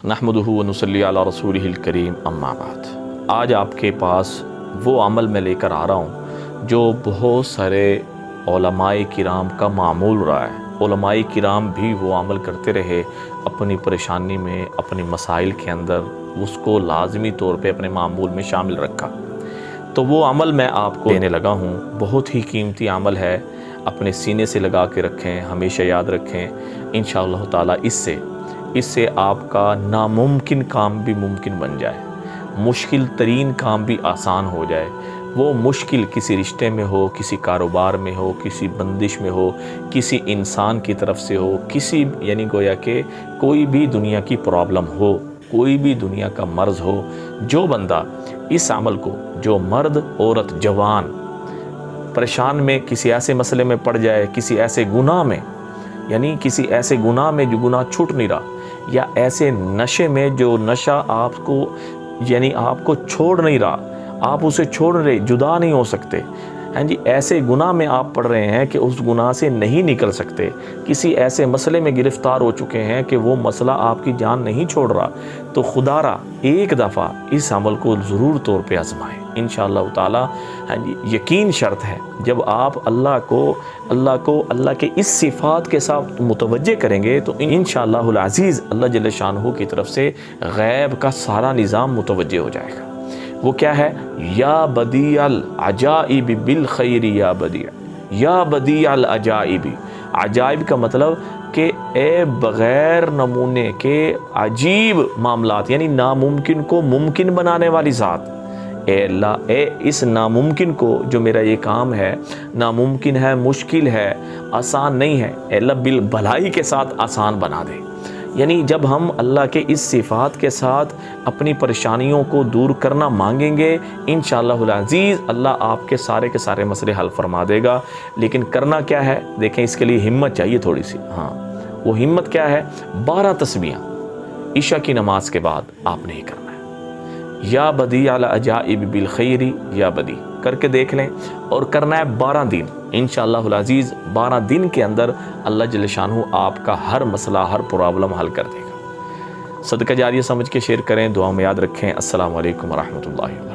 नहमदुहु व नुसल्ली अला रसूलिहिल करीम अम्मा बाद। आज आपके पास वो अमल मैं लेकर आ रहा हूँ जो बहुत सारे उलमाए किराम का मामूल रहा है। उलमाए किराम भी वो अमल करते रहे, अपनी परेशानी में, अपने मसाइल के अंदर उसको लाजमी तौर पे अपने मामूल में शामिल रखा। तो वो अमल मैं आपको देने लगा हूँ, बहुत ही कीमती अमल है। अपने सीने से लगा के रखें, हमेशा याद रखें। इंशाअल्लाह ताला इससे आपका नामुमकिन काम भी मुमकिन बन जाए, मुश्किल तरीन काम भी आसान हो जाए। वो मुश्किल किसी रिश्ते में हो, किसी कारोबार में हो, किसी बंदिश में हो, किसी इंसान की तरफ से हो, किसी यानी गोया कि कोई भी दुनिया की प्रॉब्लम हो, कोई भी दुनिया का मर्ज़ हो, जो बंदा इस अमल को, जो मर्द औरत जवान परेशान में किसी ऐसे मसले में पड़ जाए, किसी ऐसे गुनाह में, यानी किसी ऐसे गुनाह में जो गुनाह छूट नहीं रहा, या ऐसे नशे में जो नशा आपको यानी आपको छोड़ नहीं रहा, आप उसे छोड़ रहे, जुदा नहीं हो सकते, हैं जी, ऐसे गुनाह में आप पड़ रहे हैं कि उस गुनाह से नहीं निकल सकते, किसी ऐसे मसले में गिरफ़्तार हो चुके हैं कि वो मसला आपकी जान नहीं छोड़ रहा, तो खुदारा एक दफ़ा इस अमल को ज़रूर तौर पे आज़माएं। इंशाअल्लाह ताला, हाँ जी, यकीन शर्त है, जब आप अल्लाह के इस सिफ़ात के साथ मुतवज्जे करेंगे तो इंशाअल्लाहुल अज़ीज़ अल्लाह जल्ल शानहू की तरफ से गैब का सारा निज़ाम मुतवज्जे हो जाएगा। वो क्या है? या बदीअल अजाइब बिल खैरी या बदिया, या बदीअल अजाइबी। अजाइब का मतलब कि ए बग़ैर नमूने के अजीब मामलात, यानी नामुमकिन को मुमकिन बनाने वाली ज़ात। ए अल्लाह, इस नामुमकिन को, जो मेरा ये काम है नामुमकिन है, मुश्किल है, आसान नहीं है, अल्लाह बिल भलाई के साथ आसान बना दे। यानी जब हम अल्लाह के इस सिफ़ात के साथ अपनी परेशानियों को दूर करना मांगेंगे, इंशाअल्लाहुल अज़ीज़ अल्लाह आपके सारे के सारे मसले हल फरमा देगा। लेकिन करना क्या है? देखें, इसके लिए हिम्मत चाहिए थोड़ी सी। हाँ, वो हिम्मत क्या है? 12 तस्बीहां इशा की नमाज के बाद आपने ही करना है। या बदी अला अजाइब बिल खैरी या बदी करके देख लें, और करना है 12 दिन। इंशाअल्लाहुल अज़ीज़ 12 दिन के अंदर अल्लाह जल्ल शानहू आपका हर मसला, हर प्रॉब्लम हल कर देगा। सदका जारिया समझ के शेयर करें, दुआ में याद रखें। अस्सलामु अलैकुम व रहमतुल्लाहि व बरकातहू।